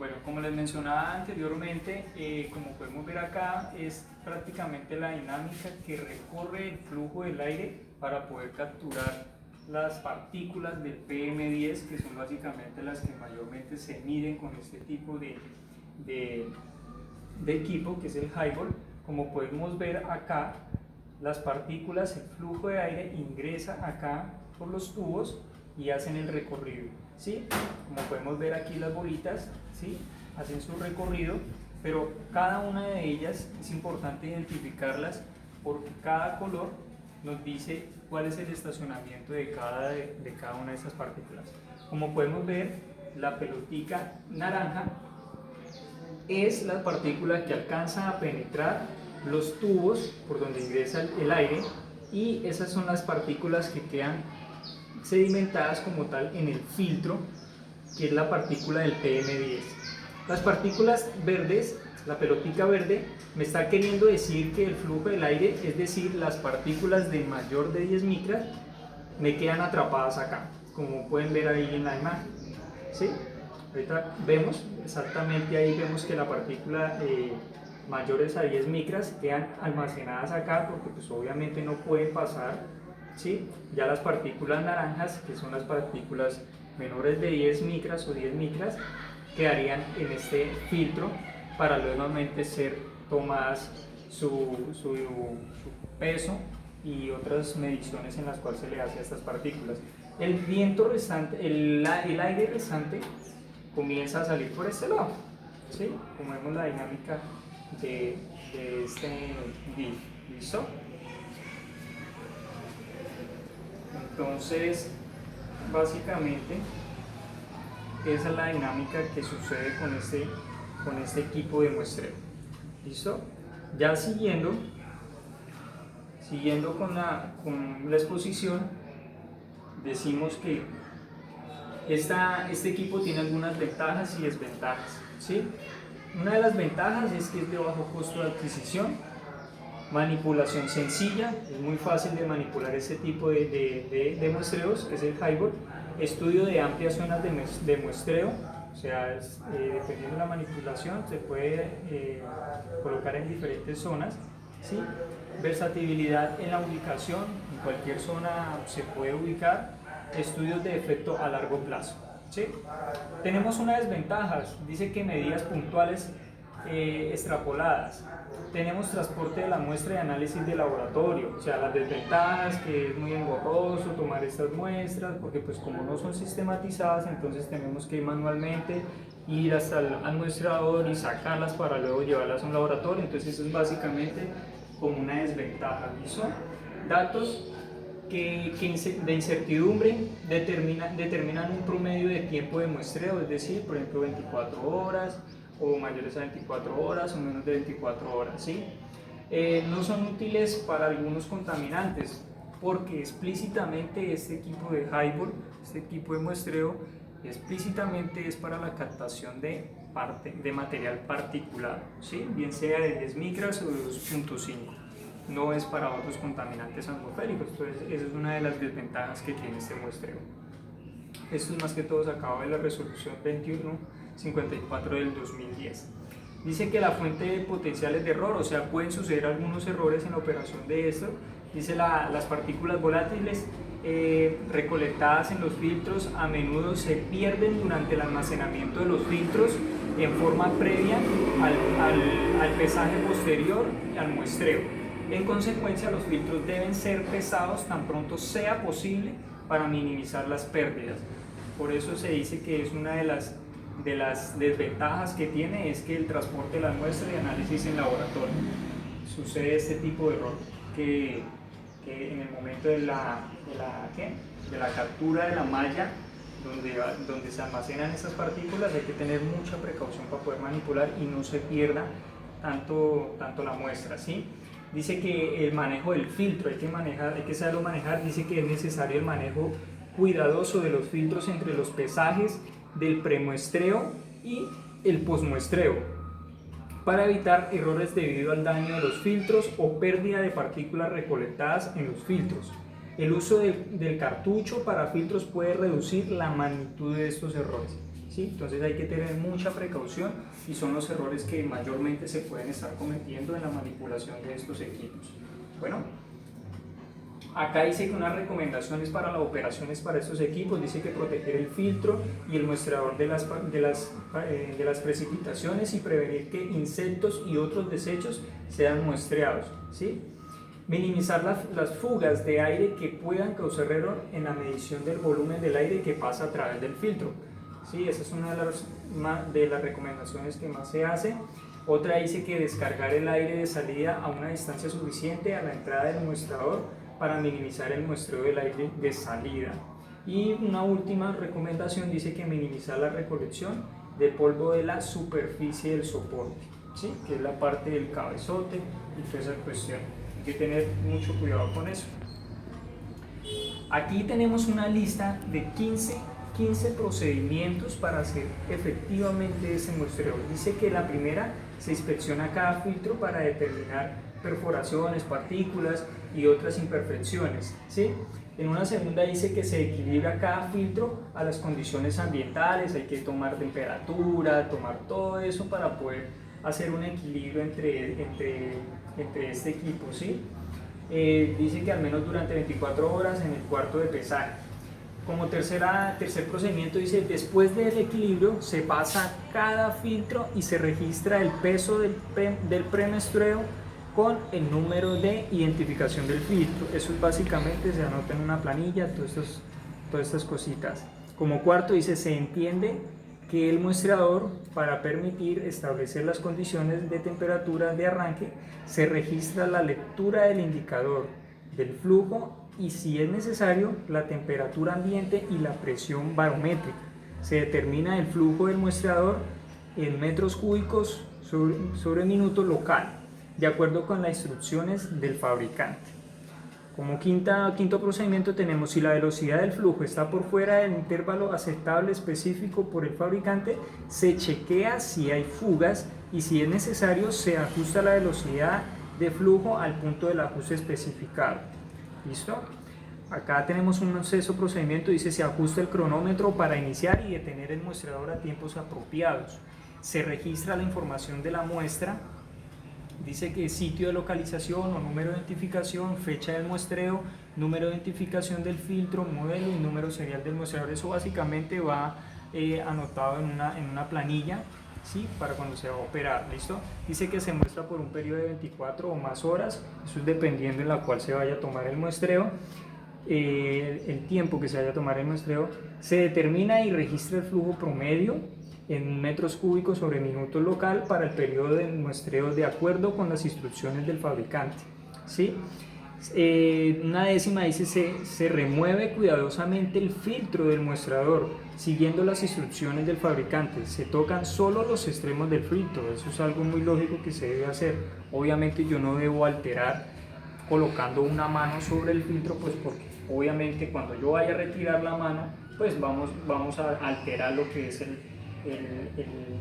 Bueno, como les mencionaba anteriormente, como podemos ver acá, es prácticamente la dinámica que recorre el flujo del aire para poder capturar las partículas del PM10, que son básicamente las que mayormente se miden con este tipo de, de equipo, que es el highball. Como podemos ver acá, las partículas, el flujo de aire ingresa acá por los tubos y hacen el recorrido, ¿sí? Como podemos ver aquí, las bolitas, ¿sí?, hacen su recorrido, pero cada una de ellas es importante identificarlas porque cada color nos dice cuál es el estacionamiento de cada una de estas partículas. Como podemos ver, la pelotica naranja es la partícula que alcanza a penetrar los tubos por donde ingresa el aire, y esas son las partículas que quedan sedimentadas como tal en el filtro, que es la partícula del PM10. Las partículas verdes, la pelotica verde, me está queriendo decir que el flujo del aire, es decir, las partículas de mayor de 10 micras, me quedan atrapadas acá, como pueden ver ahí en la imagen, ¿sí? Ahorita vemos, exactamente ahí vemos que la partícula mayores a 10 micras quedan almacenadas acá, porque pues obviamente no pueden pasar, ¿sí? Ya las partículas naranjas, que son las partículas menores de 10 micras o 10 micras, quedarían en este filtro para luego nuevamente ser tomadas su peso y otras mediciones en las cuales se le hace a estas partículas. El viento restante, el aire restante comienza a salir por este lado, ¿sí? Como vemos la dinámica de este div, ¿listo? Entonces, básicamente, esa es la dinámica que sucede con este equipo de muestreo. ¿Listo? Ya siguiendo con la exposición, decimos que este equipo tiene algunas ventajas y desventajas, ¿sí? Una de las ventajas es que es de bajo costo de adquisición, manipulación sencilla, es muy fácil de manipular este tipo de muestreos, que es el highball. Estudio de amplias zonas de muestreo, o sea, dependiendo de la manipulación se puede colocar en diferentes zonas, ¿sí? Versatilidad en la ubicación, en cualquier zona se puede ubicar. Estudios de efecto a largo plazo, ¿sí? Tenemos unas desventajas, dice que medidas puntuales extrapoladas. Tenemos transporte de la muestra y análisis de laboratorio, o sea, las desventajas, que es muy engorroso tomar estas muestras, porque pues como no son sistematizadas, entonces tenemos que manualmente ir hasta el muestrador y sacarlas para luego llevarlas a un laboratorio, entonces eso es básicamente como una desventaja. ¿Listo? Datos que de incertidumbre determinan un promedio de tiempo de muestreo, es decir, por ejemplo 24 horas, o mayores a 24 horas o menos de 24 horas, ¿sí? No son útiles para algunos contaminantes, porque explícitamente este equipo de highball, este equipo de muestreo, explícitamente es para la captación de material particulado, ¿sí? Bien sea de 10 micras o de 2.5, no es para otros contaminantes atmosféricos. Entonces esa es una de las desventajas que tiene este muestreo. Esto es más que todo sacado de la resolución 2154 del 2010. Dice que la fuente de potenciales de error, o sea, pueden suceder algunos errores en la operación de esto. Dice las partículas volátiles recolectadas en los filtros a menudo se pierden durante el almacenamiento de los filtros en forma previa al pesaje posterior al muestreo. En consecuencia, los filtros deben ser pesados tan pronto sea posible para minimizar las pérdidas. Por eso se dice que es una de las desventajas que tiene, es que el transporte de la muestra y análisis en laboratorio. Sucede este tipo de error, que en el momento de la captura de la malla, donde se almacenan estas partículas, hay que tener mucha precaución para poder manipular y no se pierda tanto la muestra, ¿sí? Dice que el manejo del filtro hay que saberlo manejar. Dice que es necesario el manejo cuidadoso de los filtros entre los pesajes del premuestreo y el posmuestreo, para evitar errores debido al daño de los filtros o pérdida de partículas recolectadas en los filtros. El uso del cartucho para filtros puede reducir la magnitud de estos errores. ¿sí? Entonces hay que tener mucha precaución y son los errores que mayormente se pueden estar cometiendo en la manipulación de estos equipos. Bueno, acá dice que unas recomendaciones para las operaciones para estos equipos, dice que proteger el filtro y el muestrador de las precipitaciones y prevenir que insectos y otros desechos sean muestreados, ¿sí? Minimizar las fugas de aire que puedan causar error en la medición del volumen del aire que pasa a través del filtro. Sí, esa es una de las recomendaciones que más se hace. Otra dice que descargar el aire de salida a una distancia suficiente a la entrada del muestrador para minimizar el muestreo del aire de salida. Y una última recomendación dice que minimizar la recolección de polvo de la superficie del soporte, ¿sí? Que es la parte del cabezote y toda esa cuestión. Hay que tener mucho cuidado con eso. Aquí tenemos una lista de 15 procedimientos para hacer efectivamente ese muestreo. Dice que la primera, se inspecciona cada filtro para determinar perforaciones, partículas y otras imperfecciones, ¿sí? En una segunda dice que se equilibra cada filtro a las condiciones ambientales, hay que tomar temperatura, tomar todo eso para poder hacer un equilibrio entre este equipo, ¿sí? Dice que al menos durante 24 horas en el cuarto de pesaje. Como tercer procedimiento dice, después del equilibrio se pasa cada filtro y se registra el peso del premuestreo con el número de identificación del filtro. Eso básicamente se anota en una planilla, todas estas cositas. Como cuarto dice, se entiende que el muestreador, para permitir establecer las condiciones de temperatura de arranque, se registra la lectura del indicador del flujo y, si es necesario, la temperatura ambiente y la presión barométrica. Se determina el flujo del muestreador en metros cúbicos sobre minuto local, de acuerdo con las instrucciones del fabricante. Como quinto procedimiento tenemos, si la velocidad del flujo está por fuera del intervalo aceptable específico por el fabricante, se chequea si hay fugas y, si es necesario, se ajusta la velocidad de flujo al punto del ajuste especificado. ¿Listo? Acá tenemos un sexto procedimiento, dice, se ajusta el cronómetro para iniciar y detener el muestrador a tiempos apropiados. Se registra la información de la muestra. Dice que sitio de localización o número de identificación, fecha del muestreo, número de identificación del filtro, modelo y número serial del muestrador. Eso básicamente va anotado en una planilla, ¿sí? Para cuando se va a operar. ¿Listo? Dice que se muestra por un periodo de 24 o más horas, eso es dependiendo en la cual se vaya a tomar el muestreo. El tiempo que se vaya a tomar el muestreo, se determina y registra el flujo promedio en metros cúbicos sobre minuto local para el periodo de muestreo de acuerdo con las instrucciones del fabricante, ¿sí? Una décima dice, se remueve cuidadosamente el filtro del muestrador siguiendo las instrucciones del fabricante. Se tocan solo los extremos del filtro. Eso es algo muy lógico que se debe hacer. Obviamente yo no debo alterar colocando una mano sobre el filtro, pues porque obviamente cuando yo vaya a retirar la mano, pues vamos a alterar lo que es el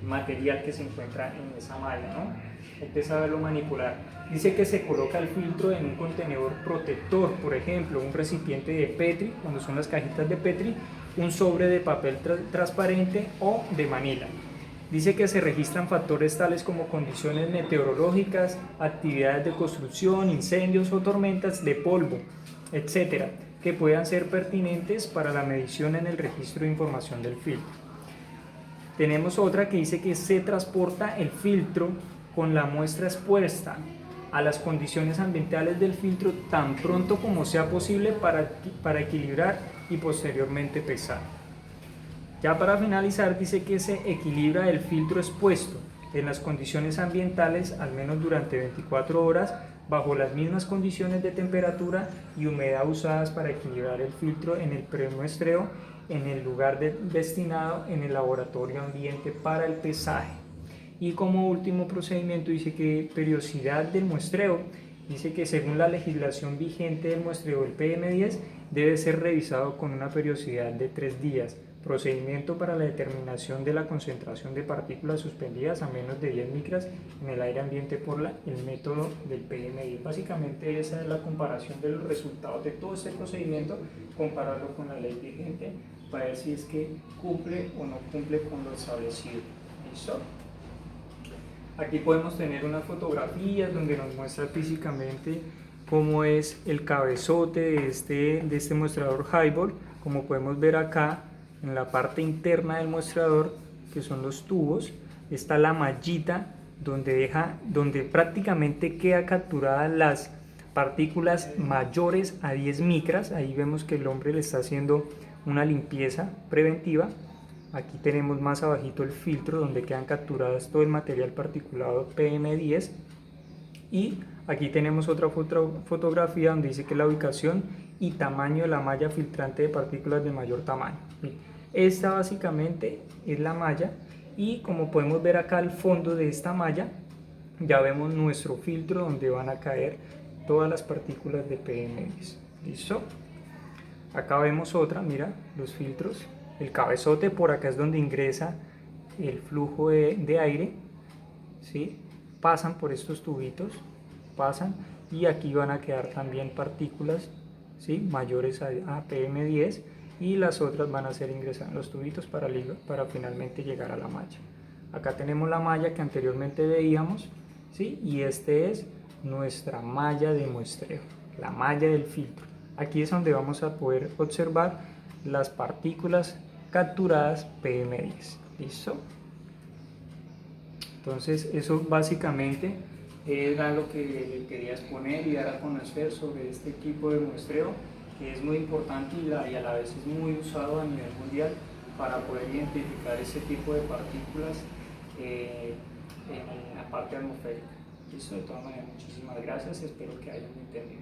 material que se encuentra en esa malla, ¿no? Hay que saberlo manipular. Dice que se coloca el filtro en un contenedor protector, por ejemplo, un recipiente de Petri, cuando son las cajitas de Petri, un sobre de papel transparente o de manila. Dice que se registran factores tales como condiciones meteorológicas, actividades de construcción, incendios o tormentas de polvo, etcétera, que puedan ser pertinentes para la medición en el registro de información del filtro. Tenemos otra que dice que se transporta el filtro con la muestra expuesta a las condiciones ambientales del filtro tan pronto como sea posible para equilibrar y posteriormente pesar. Ya para finalizar, dice que se equilibra el filtro expuesto en las condiciones ambientales al menos durante 24 horas bajo las mismas condiciones de temperatura y humedad usadas para equilibrar el filtro en el premuestreo en el lugar destinado en el laboratorio ambiente para el pesaje. Y como último procedimiento dice que periodicidad del muestreo. Dice que según la legislación vigente del muestreo del PM10 debe ser revisado con una periodicidad de 3 días. Procedimiento para la determinación de la concentración de partículas suspendidas a menos de 10 micras en el aire ambiente por el método del PM10. Básicamente esa es la comparación de los resultados de todo este procedimiento, compararlo con la ley vigente para ver si es que cumple o no cumple con lo establecido. ¿Listo? Aquí podemos tener unas fotografías donde nos muestra físicamente cómo es el cabezote de este mostrador Highball. Como podemos ver acá en la parte interna del mostrador, que son los tubos, está la mallita donde prácticamente queda capturadas las partículas mayores a 10 micras. Ahí vemos que el hombre le está haciendo una limpieza preventiva. Aquí tenemos más abajito el filtro donde quedan capturadas todo el material particulado PM10, y aquí tenemos otra fotografía donde dice que la ubicación y tamaño de la malla filtrante de partículas de mayor tamaño. Esta básicamente es la malla, y como podemos ver acá al fondo de esta malla ya vemos nuestro filtro donde van a caer todas las partículas de PM10. ¿Listo? Acá vemos otra, mira los filtros. El cabezote por acá es donde ingresa el flujo de aire, ¿sí? Pasan por estos tubitos, pasan, y aquí van a quedar también partículas, ¿sí? Mayores a PM10, y las otras van a ser ingresadas en los tubitos para finalmente llegar a la malla. Acá tenemos la malla que anteriormente veíamos, ¿sí? Y este es nuestra malla de muestreo, la malla del filtro. Aquí es donde vamos a poder observar las partículas capturadas PM10. ¿Listo? Entonces eso básicamente era lo que le quería exponer y dar a conocer sobre este equipo de muestreo, que es muy importante y a la vez es muy usado a nivel mundial para poder identificar ese tipo de partículas en la parte atmosférica. ¿Listo? De todas maneras, muchísimas gracias, espero que hayan entendido.